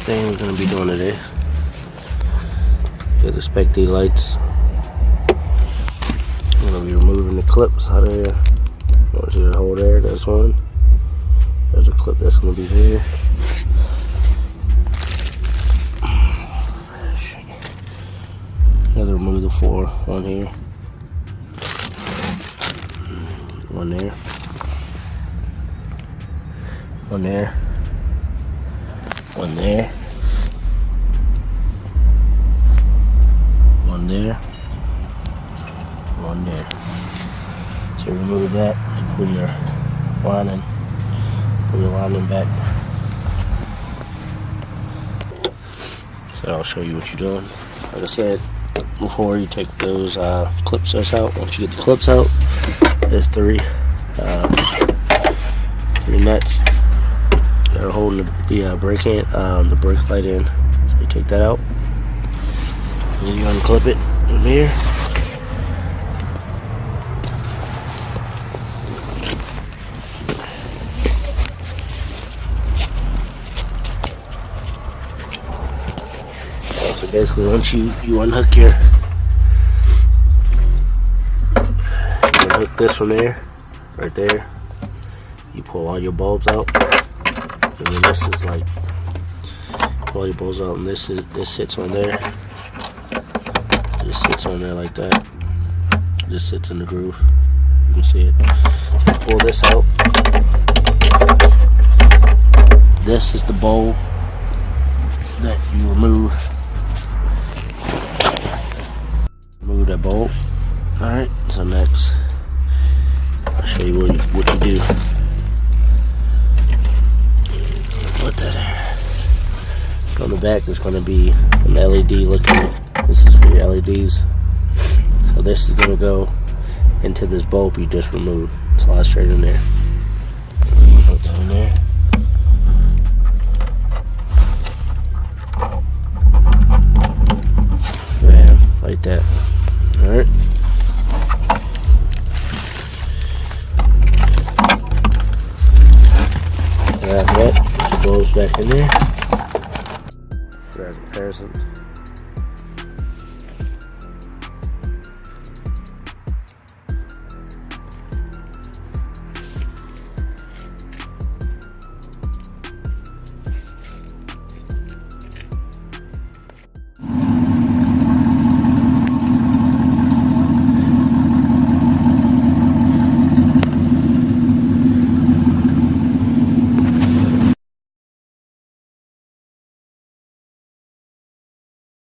first thing we're going to be doing today. Get the spectate lights. I'm going to be removing the clips out of there. I want you to hold there, that's one. There's a clip that's going to be here. Another remove the 4, one here. One there. One there. One there. One there. One there. So remove that, put your lining, back. So I'll show you what you're doing. Like I said before, you take those clips out. Once you get the clips out, there's three nuts that are holding the brake light in. So you take that out, and then you unclip it from here. So basically, once you unhook unhook this from there, right there, you pull all your bulbs out, and then this is like, pull all your bulbs out, and this sits on there. This sits on there like that. This sits in the groove. You can see it. So pull this out. This is the bulb that you remove. Remove that bulb. Alright, so next I'll show you what you do. Put that there. On the back is going to be an LED looking. This is for your LEDs. So this is going to go into this bulb you just removed. Slide straight in there. Put that in there. Bam, like that. Alright. Grab that, put your bulbs back in there. Grab comparison.